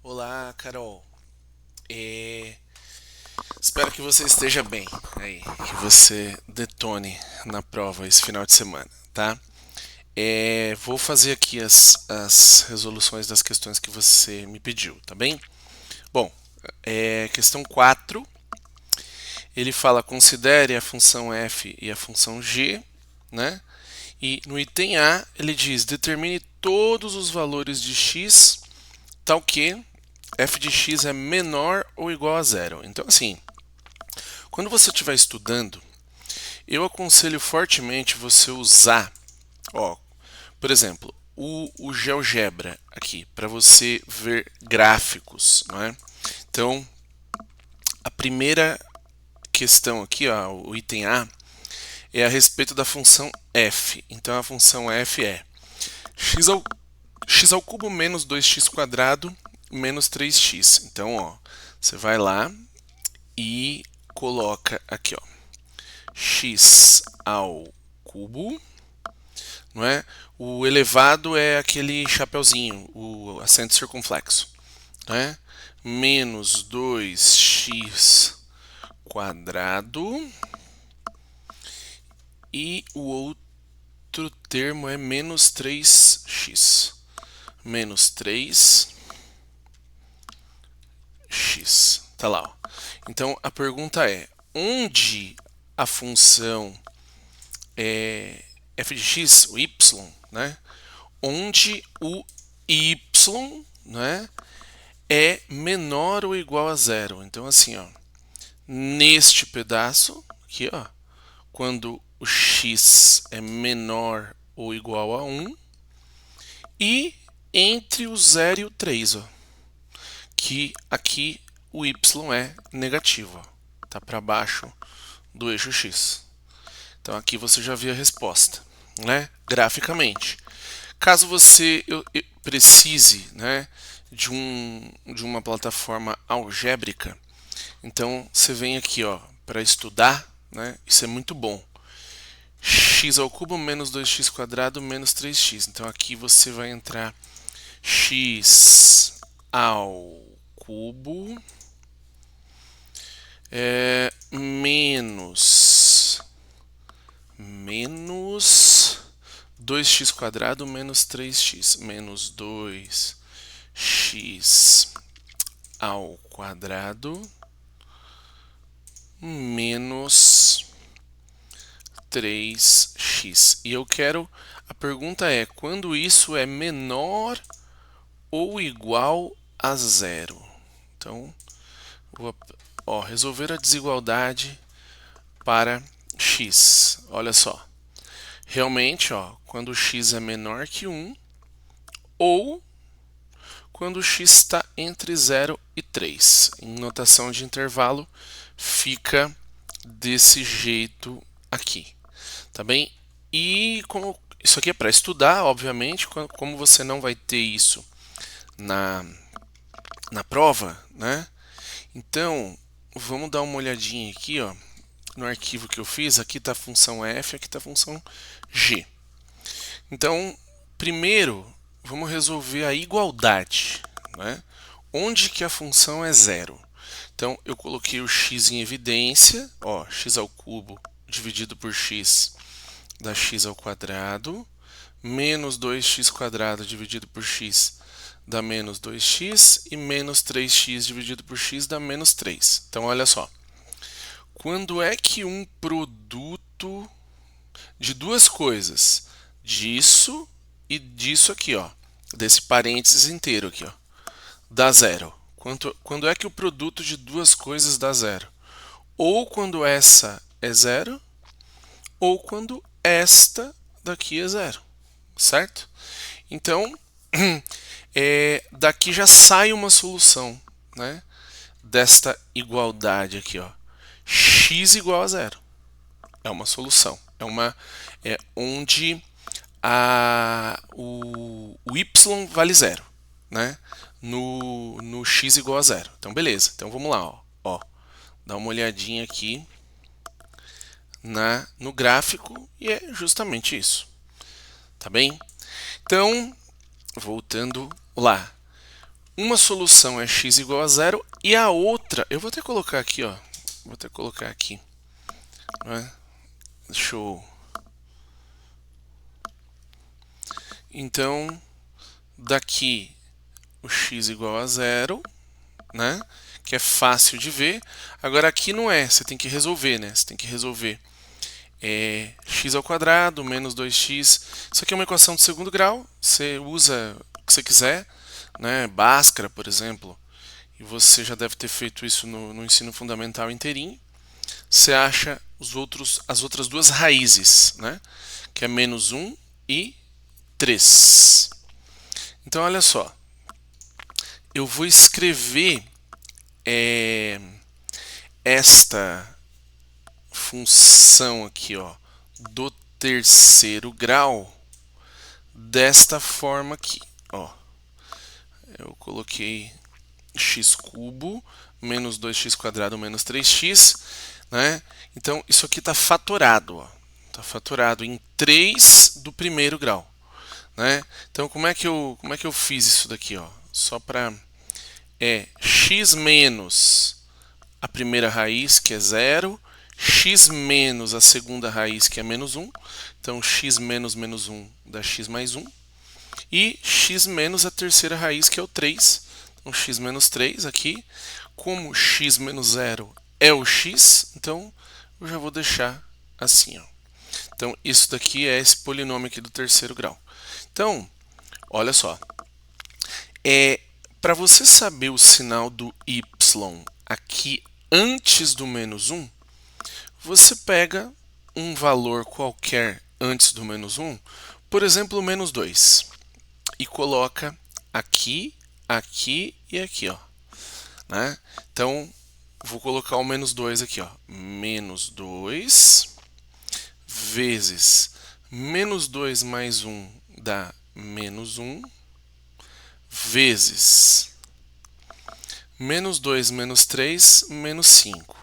Olá, Carol. É, Espero que você esteja bem aí, que você detone na prova esse final de semana, tá? Vou fazer aqui as resoluções das questões que você me pediu, tá bem? Bom, questão 4, ele fala considere a função f e a função g, né? E no item A ele diz determine todos os valores de x tal que f de x é menor ou igual a zero. Então, assim, quando você estiver estudando, eu aconselho fortemente você usar, ó, por exemplo, o GeoGebra aqui, para você ver gráficos, não é? Então, a primeira questão aqui, ó, o item A, é a respeito da função f. Então, a função f é x ao cubo menos 2x quadrado menos 3x. Então, ó, você vai lá e coloca aqui, ó, x ao cubo, não é? O elevado é aquele chapeuzinho, o acento circunflexo, né? Menos 2x quadrado e o outro termo é menos 3x. Menos 3x. Tá lá, ó. Então a pergunta é: onde a função f de x, o y, né? Onde o y, né, é menor ou igual a zero. Então, assim, ó, neste pedaço aqui, ó, quando o x é menor ou igual a 1, e entre o 0 e o 3, ó, que aqui o y é negativo, ó, tá para baixo do eixo x. Então aqui você já viu a resposta, né? Graficamente. Caso você precise, né, de uma plataforma algébrica, então você vem aqui, ó, para estudar, né? Isso é muito bom. X ao cubo menos 2x quadrado menos 3x. Então aqui você vai entrar x ao cubo menos 2x quadrado menos 3x menos 2x ao quadrado menos 3x. E eu quero. A pergunta é: quando isso é menor ou igual a zero? Então, vou resolver a desigualdade para x. Olha só. Realmente, ó, quando x é menor que 1 ou quando x está entre 0 e 3. Em notação de intervalo, fica desse jeito aqui, tá bem? E como isso aqui é para estudar, obviamente, como você não vai ter isso na, na prova, né? Então, vamos dar uma olhadinha aqui, ó, no arquivo que eu fiz. Aqui está a função f, aqui está a função g. Então, primeiro, vamos resolver a igualdade, né? Onde que a função é zero? Então, eu coloquei o x em evidência, ó, x ao cubo dividido por x dá x ao quadrado, menos 2x quadrado dividido por x dá menos 2x, e menos 3x dividido por x dá menos 3. Então, olha só. Quando é que um produto de duas coisas, disso e disso aqui, ó, desse parênteses inteiro aqui, ó, dá zero? Quando é que o produto de duas coisas dá zero? Ou quando essa é zero, ou quando esta daqui é zero, certo? Então, daqui já sai uma solução, né, desta igualdade aqui, ó. X igual a zero é uma solução, é onde o y vale zero, né? No x igual a zero. Então, beleza. Então, vamos lá, ó. Dá uma olhadinha aqui no gráfico e é justamente isso, tá bem? Então, voltando lá. uma solução é x igual a zero e a outra, eu vou até colocar aqui, ó, vou até colocar aqui, né? Show. Então, daqui o x igual a zero, né? Que é fácil de ver. Agora aqui não é, você tem que resolver, né? Você tem que resolver x ao quadrado menos 2x. Isso aqui é uma equação de segundo grau, você usa o que você quiser, né? Bhaskara, por exemplo, e você já deve ter feito isso no ensino fundamental inteirinho. Você acha as outras duas raízes, né? Que é menos 1 e 3. Então, olha só. Eu vou escrever esta função aqui, ó, do terceiro grau desta forma aqui, ó. Eu coloquei x cubo menos 2x quadrado menos 3x, né? Então isso aqui está fatorado, ó. Está fatorado em 3 do primeiro grau, né? Então como é que eu fiz isso daqui, ó? Só para x menos a primeira raiz, que é 0, x menos a segunda raiz, que é menos 1. Então, x menos menos 1 dá x mais 1. E x menos a terceira raiz, que é o 3. Então, x menos 3 aqui. Como x menos 0 é o x, então eu já vou deixar assim, ó. Então, isso daqui é esse polinômio aqui do terceiro grau. Então, olha só. Para você saber o sinal do y aqui antes do menos 1, você pega um valor qualquer antes do menos 1, por exemplo, o menos 2, e coloca aqui, aqui e aqui, ó, né? Então, vou colocar o menos 2 aqui, ó. Menos 2 vezes menos 2 mais 1 dá menos 1, vezes menos 2 menos 3, menos 5.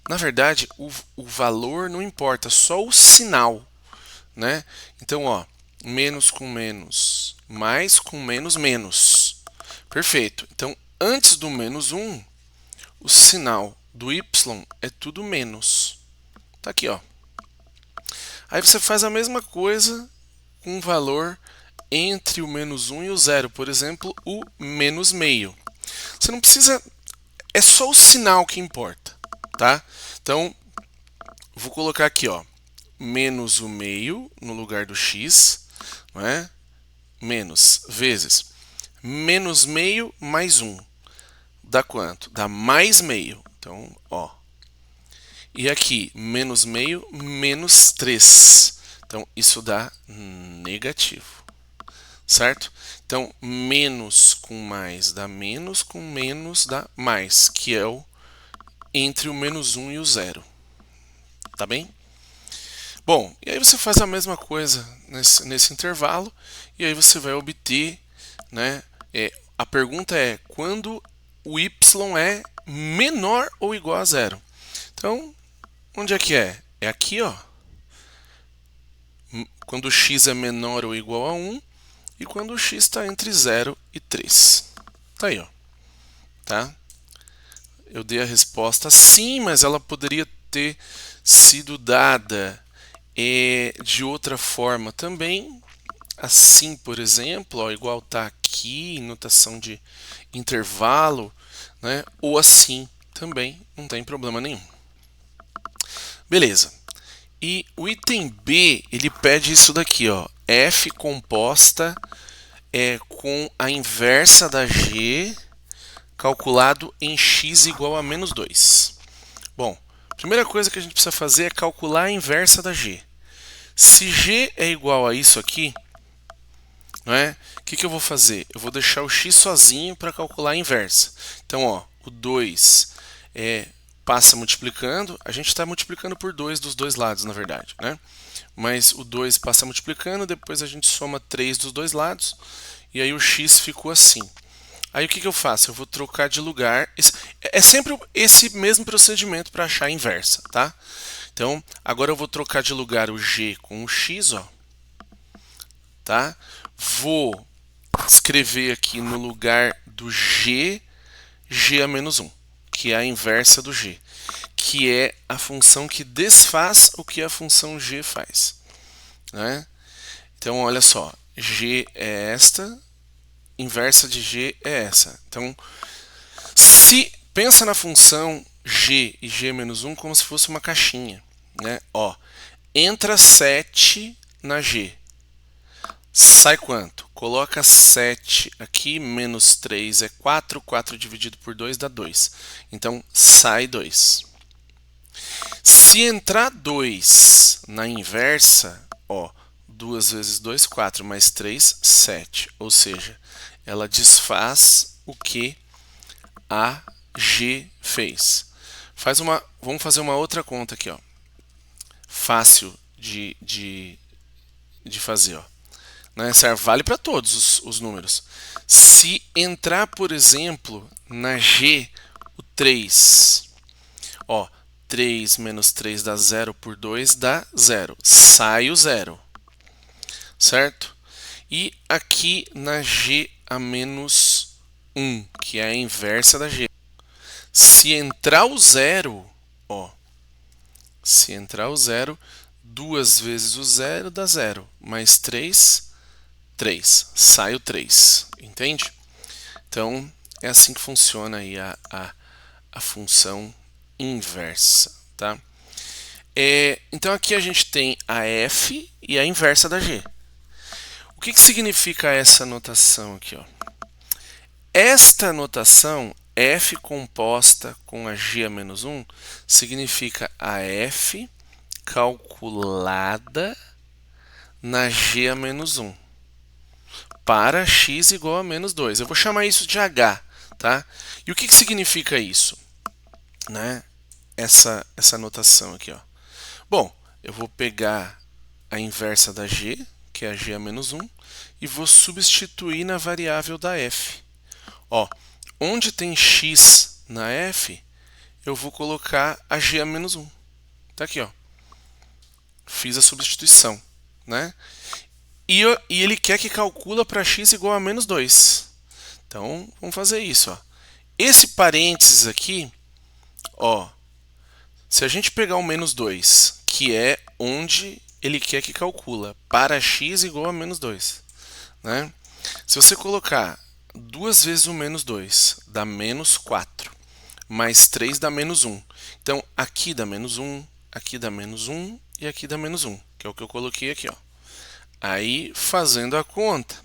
Na verdade, o valor não importa, só o sinal, né? Então, ó, menos com menos, mais com menos, menos. Perfeito. Então, antes do menos 1, o sinal do y é tudo menos. Tá aqui, ó. Aí você faz a mesma coisa com um valor entre o menos 1 e o 0. Por exemplo, o menos meio. Você não precisa... É só o sinal que importa, tá? Então, vou colocar aqui, ó, menos o meio no lugar do x, não é? Menos vezes menos meio mais 1. Dá quanto? Dá mais meio. Então, ó. E aqui, menos meio, menos 3. Então, isso dá negativo. Certo? Então, menos com mais dá mais, que é o entre o menos 1 e o 0. Tá bem? Bom, e aí você faz a mesma coisa nesse intervalo, e aí você vai obter, né? A pergunta é quando o y é menor ou igual a 0. Então, onde é que é? É aqui, ó. Quando o x é menor ou igual a 1 e quando o x está entre 0 e 3. Tá aí, ó. Tá? Eu dei a resposta sim, mas ela poderia ter sido dada de outra forma também. Assim, por exemplo, ó, igual está aqui, em notação de intervalo, né? Ou assim também, não tem problema nenhum. Beleza. E o item B, ele pede isso daqui, ó, f composta com a inversa da g calculado em x igual a menos 2. Bom, a primeira coisa que a gente precisa fazer é calcular a inversa da g. Se g é igual a isso aqui, não é? O que eu vou fazer? Eu vou deixar o x sozinho para calcular a inversa. Então, ó, o 2 passa multiplicando. A gente está multiplicando por 2 dos dois lados, na verdade, né? Mas o 2 passa multiplicando, depois a gente soma 3 dos dois lados, e aí o x ficou assim. Aí o que eu faço? Eu vou trocar de lugar. É sempre esse mesmo procedimento para achar a inversa, tá? Então, agora eu vou trocar de lugar o g com o x, ó. Tá? Vou escrever aqui no lugar do g, g a menos 1, que é a inversa do g, que é a função que desfaz o que a função g faz, né? Então, olha só, g é esta, inversa de g é essa. Então, se pensa na função g e g menos 1 como se fosse uma caixinha, né? Ó, entra 7 na g. Sai quanto? Coloca 7 aqui, menos 3 é 4, 4 dividido por 2 dá 2. Então, sai 2. Se entrar 2 na inversa, ó, 2 vezes 2, 4, mais 3, 7. Ou seja, ela desfaz o que a G fez. Vamos fazer uma outra conta aqui, ó. Fácil de fazer, ó. Né? Vale para todos os números. Se entrar, por exemplo, na G, o 3, ó, 3 menos 3 dá 0 por 2 dá 0. Sai o 0. Certo? E aqui na G a menos 1, que é a inversa da G. Se entrar o 0, ó, se entrar o 0, 2 vezes o 0 dá 0. Mais 3, 3. Sai o 3. Entende? Então, é assim que funciona aí a função inversa, tá? Então, aqui a gente tem a f e a inversa da g. O que significa essa notação aqui, ó? Esta notação, f composta com a g a menos 1, significa a f calculada na g a menos 1 para x igual a menos 2. Eu vou chamar isso de h, tá? E o que significa isso? Né? Essa notação aqui, ó. Bom, eu vou pegar a inversa da g, que é a g a menos 1, e vou substituir na variável da f. Ó, onde tem x na f, eu vou colocar a g a menos 1. Tá aqui, ó. Fiz a substituição, né? E ele quer que calcula para x igual a menos 2. Então, vamos fazer isso, ó. Esse parênteses aqui, ó, se a gente pegar o menos 2, que é onde ele quer que calcula para x igual a menos 2, né? Se você colocar 2 vezes o menos 2, dá menos 4, mais 3 dá menos 1. Então, aqui dá menos 1, aqui dá menos 1 e aqui dá menos 1, que é o que eu coloquei aqui, ó. Aí, fazendo a conta,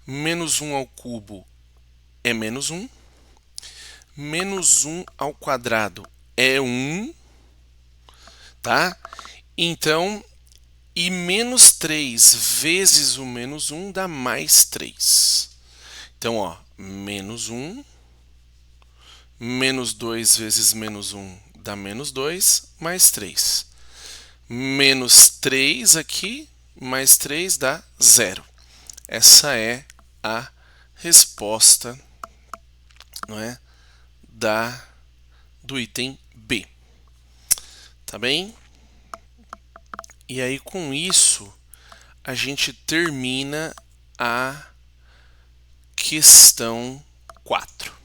menos 1 ao cubo é menos 1, menos 1 ao quadrado é 1, tá? Então, e menos 3 vezes o menos 1 dá mais 3. Então, ó, menos 1, menos 2 vezes menos 1 dá menos 2, mais 3. Menos 3 aqui, mais 3 dá 0. Essa é a resposta, não é, do item B. Tá bem? E aí, com isso, a gente termina a questão 4.